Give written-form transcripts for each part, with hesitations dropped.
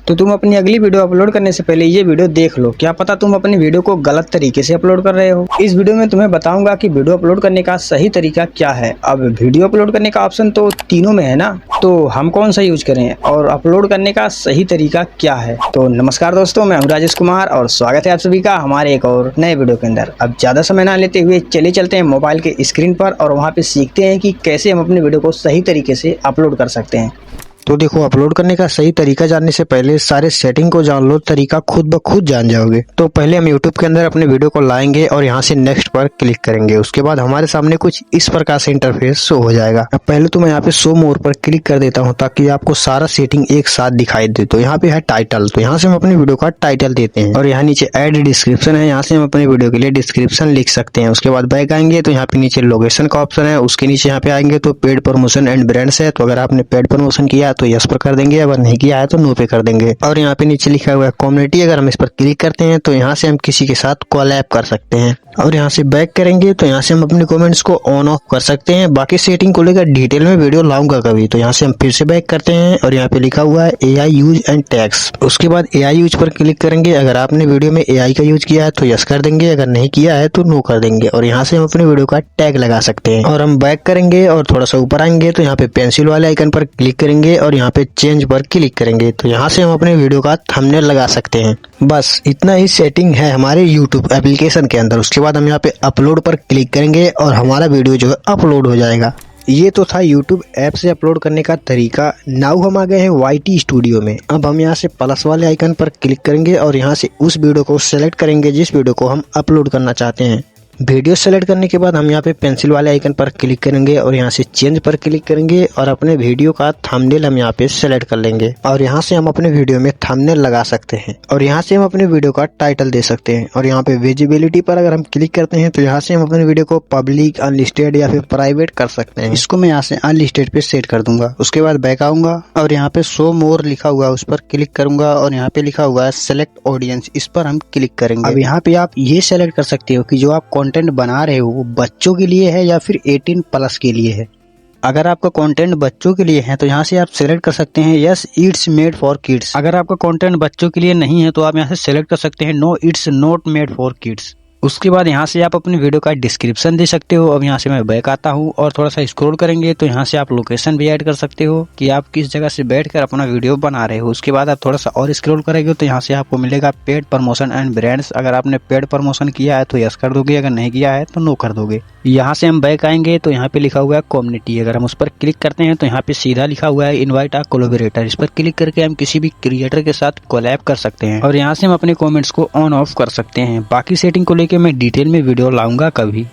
तो तुम अपनी अगली वीडियो अपलोड करने से पहले ये वीडियो देख लो, क्या पता तुम अपनी वीडियो को गलत तरीके से अपलोड कर रहे हो। इस वीडियो में तुम्हें बताऊंगा कि वीडियो अपलोड करने का सही तरीका क्या है। अब वीडियो अपलोड करने का ऑप्शन तो तीनों में है ना, तो हम कौन सा यूज करें और अपलोड करने का सही तरीका क्या है। तो नमस्कार दोस्तों, मैं हूं राजेश कुमार और स्वागत है आप सभी का हमारे एक और नए वीडियो के अंदर। अब ज्यादा समय ना लेते हुए चलिए चलते हैं मोबाइल के स्क्रीन पर और वहाँ पे सीखते हैं कि कैसे हम अपनी वीडियो को सही तरीके से अपलोड कर सकते हैं। तो देखो, अपलोड करने का सही तरीका जानने से पहले सारे सेटिंग को जान लो, तरीका खुद ब खुद जान जाओगे। तो पहले हम YouTube के अंदर अपने वीडियो को लाएंगे और यहाँ से नेक्स्ट पर क्लिक करेंगे। उसके बाद हमारे सामने कुछ इस प्रकार से इंटरफेस शो हो जाएगा। अब पहले तो मैं यहाँ पे शो मोर पर क्लिक कर देता हूँ ताकि आपको सारा सेटिंग एक साथ दिखाई दे। तो यहाँ पे है टाइटल, तो यहाँ से हम अपनी वीडियो का टाइटल देते हैं और यहाँ नीचे ऐड डिस्क्रिप्शन है, यहाँ से हम अपनी वीडियो के लिए डिस्क्रिप्शन लिख सकते हैं। उसके बाद बैक आएंगे तो यहाँ पे नीचे लोकेशन का ऑप्शन है, उसके नीचे यहाँ पे आएंगे तो पेड प्रमोशन एंड ब्रांड्स है। तो अगर आपने पेड प्रमोशन किया तो यस पर कर देंगे, अगर नहीं किया है तो नो पे कर देंगे। और यहाँ पे नीचे लिखा हुआ है कम्युनिटी, अगर हम इस पर क्लिक करते हैं तो यहाँ से हम किसी के साथ कोलैब कर सकते हैं। और यहाँ से बैक करेंगे तो यहाँ से हम अपने कमेंट्स को ऑन ऑफ कर सकते हैं। बाकी सेटिंग को लेकर डिटेल में वीडियो लाऊंगा कभी। तो यहाँ से हम फिर से बैक करते हैं और यहाँ पे लिखा हुआ है AI यूज एंड टैग्स। उसके बाद AI यूज पर क्लिक करेंगे। अगर आपने वीडियो में AI का यूज किया है तो यस कर देंगे, अगर नहीं किया है तो नो कर देंगे। और यहाँ से हम अपनी वीडियो का टैग लगा सकते हैं। और हम बैक करेंगे और थोड़ा सा ऊपर आएंगे तो यहाँ पे पेंसिल वाले आइकन पर क्लिक करेंगे और यहाँ पे चेंज पर क्लिक करेंगे तो यहाँ से हम अपने वीडियो का थंबनेल लगा सकते हैं। बस इतना ही सेटिंग है हमारे YouTube एप्लीकेशन के अंदर। उसके बाद हम यहाँ पे अपलोड पर क्लिक करेंगे और हमारा वीडियो जो है अपलोड हो जाएगा। ये तो था YouTube ऐप से अपलोड करने का तरीका। नाउ हम आ गए हैं YT स्टूडियो में। अब हम यहाँ से प्लस वाले आइकन पर क्लिक करेंगे और यहाँ से उस वीडियो को सेलेक्ट करेंगे जिस वीडियो को हम अपलोड करना चाहते हैं। वीडियो सेलेक्ट करने के बाद हम यहाँ पे पेंसिल वाले आइकन पर क्लिक करेंगे और यहाँ से चेंज पर क्लिक करेंगे और अपने वीडियो का थंबनेल हम यहाँ पे सेलेक्ट कर लेंगे। और यहाँ से हम अपने वीडियो में थंबनेल लगा सकते हैं और यहाँ से हम अपने वीडियो का टाइटल दे सकते हैं। और यहाँ पे विजिबिलिटी पर अगर हम क्लिक करते हैं तो यहाँ से हम अपने वीडियो को पब्लिक, अनलिस्टेड या फिर प्राइवेट कर सकते हैं। इसको मैं यहाँ से अनलिस्टेड पे सेट कर दूंगा। उसके बाद बैक आऊंगा और यहाँ पे शो मोर लिखा हुआ है उस पर क्लिक करूंगा और यहाँ पे लिखा हुआ है सेलेक्ट ऑडियंस, इस पर हम क्लिक करेंगे। अब यहाँ पे आप ये सेलेक्ट कर सकते हो कि जो आप कंटेंट बना रहे हो वो बच्चों के लिए है या फिर 18+ के लिए है। अगर आपका कंटेंट बच्चों के लिए है तो यहाँ से आप सेलेक्ट कर सकते हैं yes it's made for kids. अगर आपका कंटेंट बच्चों के लिए नहीं है तो आप यहाँ से सेलेक्ट कर सकते हैं no it's not made for kids. उसके बाद यहाँ से आप अपनी वीडियो का डिस्क्रिप्शन दे सकते हो। अब यहाँ से मैं बैक आता हूँ और थोड़ा सा स्क्रॉल करेंगे तो यहाँ से आप लोकेशन भी ऐड कर सकते हो कि आप किस जगह से बैठकर अपना वीडियो बना रहे हो। उसके बाद आप थोड़ा सा और स्क्रॉल करेंगे तो यहाँ से आपको मिलेगा पेड प्रमोशन एंड ब्रांड्स। अगर आपने पेड प्रमोशन किया है तो यस कर दोगे, अगर नहीं किया है तो नो कर दोगे। यहाँ से हम बैक आएंगे तो यहाँ पे लिखा हुआ है कम्युनिटी, अगर हम उस पर क्लिक करते हैं तो यहाँ पे सीधा लिखा हुआ है इनवाइट अ कोलैबोरेटर। इस पर क्लिक करके हम किसी भी क्रिएटर के साथ कोलैब कर सकते हैं और यहाँ से हम अपने कमेंट्स को ऑन ऑफ कर सकते हैं। बाकी सेटिंग को लेकर मैं डिटेल में वीडियो लाऊंगा कभी।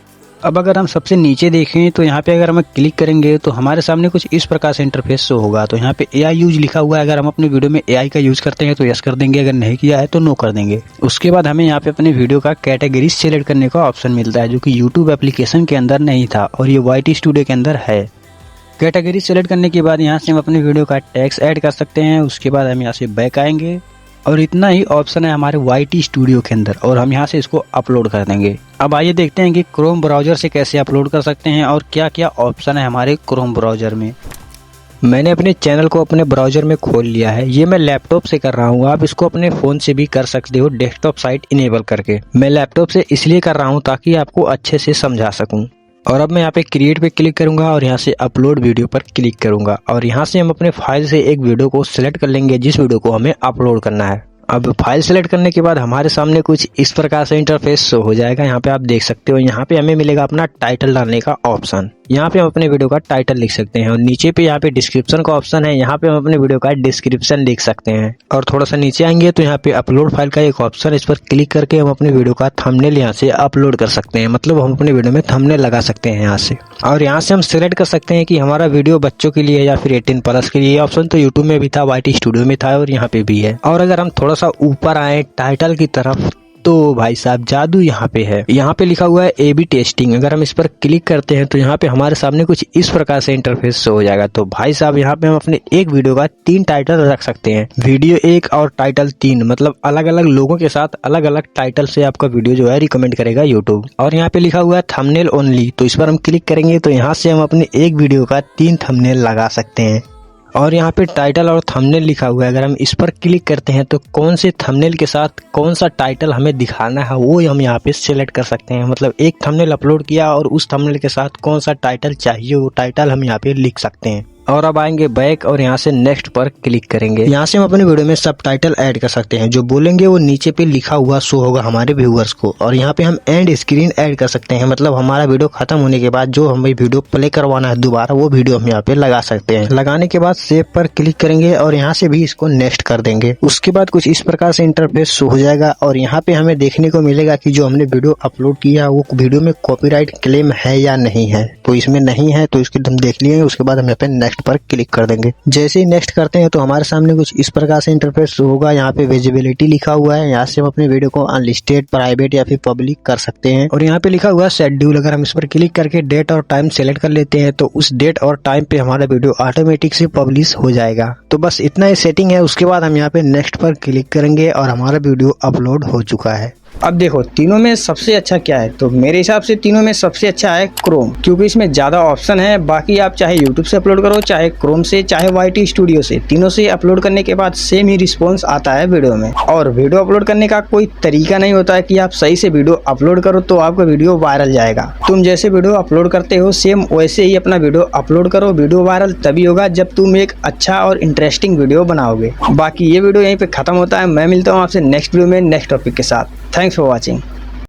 अब अगर हम सबसे नीचे देखें तो यहाँ पे अगर हम क्लिक करेंगे तो हमारे सामने कुछ इस प्रकार से इंटरफेस शो होगा। तो यहाँ पे AI यूज लिखा हुआ है, अगर हम अपने वीडियो में AI का यूज करते हैं तो यस कर देंगे, अगर नहीं किया है तो नो कर देंगे। उसके बाद हमें यहाँ पे अपने वीडियो का कैटेगरी सेलेक्ट करने का ऑप्शन मिलता है जो कि YouTube एप्लीकेशन के अंदर नहीं था और ये YT स्टूडियो के अंदर है। कैटेगरी सेलेक्ट करने के बाद यहाँ से हम अपने वीडियो का टैग्स ऐड कर सकते हैं। उसके बाद हम यहाँ से बैक आएंगे और इतना ही ऑप्शन है हमारे YT स्टूडियो के अंदर और हम यहाँ से इसको अपलोड कर देंगे। अब आइए देखते हैं कि क्रोम ब्राउजर से कैसे अपलोड कर सकते हैं और क्या क्या ऑप्शन है हमारे क्रोम ब्राउजर में। मैंने अपने चैनल को अपने ब्राउजर में खोल लिया है। ये मैं लैपटॉप से कर रहा हूँ, आप इसको अपने फ़ोन से भी कर सकते हो डेस्कटॉप साइट इनेबल करके। मैं लैपटॉप से इसलिए कर रहा हूँ ताकि आपको अच्छे से समझा सकूँ। और अब मैं यहाँ पे क्रिएट पे क्लिक करूंगा और यहाँ से अपलोड वीडियो पर क्लिक करूंगा और यहाँ से हम अपने फाइल से एक वीडियो को सिलेक्ट कर लेंगे जिस वीडियो को हमें अपलोड करना है। अब फाइल सेलेक्ट करने के बाद हमारे सामने कुछ इस प्रकार से इंटरफेस शो हो जाएगा। यहाँ पे आप देख सकते हो, यहाँ पे हमें मिलेगा अपना टाइटल डालने का ऑप्शन। यहाँ पे हम अपने वीडियो का टाइटल लिख सकते हैं और नीचे पे यहाँ पे डिस्क्रिप्शन का ऑप्शन है, यहाँ पे हम अपने वीडियो का डिस्क्रिप्शन लिख सकते हैं। और थोड़ा सा नीचे आएंगे तो यहाँ पे अपलोड फाइल का एक ऑप्शन, इस पर क्लिक करके हम अपने वीडियो का थंबनेल यहाँ से अपलोड कर सकते हैं। मतलब हम अपने वीडियो में थंबनेल लगा सकते हैं यहाँ से। और यहाँ से हम सिलेक्ट कर सकते हैं कि हमारा वीडियो बच्चों के लिए है या फिर 18+ के लिए। ऑप्शन तो यूट्यूब में भी था, YT स्टूडियो में था और यहाँ पे भी है। और अगर हम थोड़ा सा ऊपर आए टाइटल की तरफ तो भाई साहब जादू यहाँ पे है। यहाँ पे लिखा हुआ है AB टेस्टिंग। अगर हम इस पर क्लिक करते हैं तो यहाँ पे हमारे सामने कुछ इस प्रकार से इंटरफेस शो हो जाएगा। तो भाई साहब यहाँ पे हम अपने एक वीडियो का 3 टाइटल रख सकते हैं, वीडियो 1 और टाइटल 3, मतलब अलग अलग लोगों के साथ अलग अलग टाइटल से आपका वीडियो जो है रिकमेंड करेगा यूट्यूब। और यहाँ पे लिखा हुआ है थंबनेल ओनली, तो इस पर हम क्लिक करेंगे तो यहाँ से हम अपने एक वीडियो का 3 थंबनेल लगा सकते हैं। और यहाँ पे टाइटल और थंबनेल लिखा हुआ है। अगर हम इस पर क्लिक करते हैं तो कौन से थंबनेल के साथ कौन सा टाइटल हमें दिखाना है वो हम यहाँ पे सिलेक्ट कर सकते हैं। मतलब एक थंबनेल अपलोड किया और उस थंबनेल के साथ कौन सा टाइटल चाहिए वो टाइटल हम यहाँ पे लिख सकते हैं। और अब आएंगे बैक और यहाँ से नेक्स्ट पर क्लिक करेंगे। यहाँ से हम अपने वीडियो में सब टाइटल ऐड कर सकते हैं। जो बोलेंगे वो नीचे पे लिखा हुआ शो होगा हमारे व्यूअर्स को। और यहाँ पे हम एंड स्क्रीन ऐड कर सकते हैं। मतलब हमारा वीडियो खत्म होने के बाद जो हमें वीडियो प्ले करवाना है दोबारा वो वीडियो हम यहाँ पे लगा सकते हैं। लगाने के बाद सेव पर क्लिक करेंगे और यहाँ से भी इसको नेक्स्ट कर देंगे। उसके बाद कुछ इस प्रकार से इंटरफेस शो हो जाएगा और यहाँ पे हमें देखने को मिलेगा कि जो हमने वीडियो अपलोड किया वो वीडियो में कॉपीराइट क्लेम है या नहीं है। तो इसमें नहीं है तो इसके हम देख लिए। उसके बाद हम यहाँ पे नेक्स्ट पर क्लिक कर देंगे। जैसे ही नेक्स्ट करते हैं तो हमारे सामने कुछ इस प्रकार से इंटरफेस होगा। यहाँ पे विजिबिलिटी लिखा हुआ है। यहाँ से हम अपने वीडियो को अनलिस्टेड, प्राइवेट या फिर पब्लिक कर सकते हैं। और यहाँ पे लिखा हुआ है शेड्यूल। अगर हम इस पर क्लिक करके डेट और टाइम सेलेक्ट कर लेते हैं तो उस डेट और टाइम पे हमारा वीडियो ऑटोमेटिक से पब्लिश हो जाएगा। तो बस इतना ही सेटिंग है। उसके बाद हम यहाँ पे नेक्स्ट पर क्लिक करेंगे और हमारा वीडियो अपलोड हो चुका है। अब देखो तीनों में सबसे अच्छा क्या है, तो मेरे हिसाब से तीनों में सबसे अच्छा है क्रोम, क्योंकि इसमें ज़्यादा ऑप्शन है। बाकी आप चाहे यूट्यूब से अपलोड करो, चाहे क्रोम से, चाहे YT स्टूडियो से, तीनों से अपलोड करने के बाद सेम ही रिस्पॉन्स आता है वीडियो में। और वीडियो अपलोड करने का कोई तरीका नहीं होता है कि आप सही से वीडियो अपलोड करो तो आपका वीडियो वायरल जाएगा। तुम जैसे वीडियो अपलोड करते हो सेम वैसे ही अपना वीडियो अपलोड करो। वीडियो वायरल तभी होगा जब तुम एक अच्छा और इंटरेस्टिंग वीडियो बनाओगे। बाकी ये वीडियो यहीं पे खत्म होता है। मैं मिलता हूँ आपसे नेक्स्ट वीडियो में नेक्स्ट टॉपिक के साथ। Thanks for watching.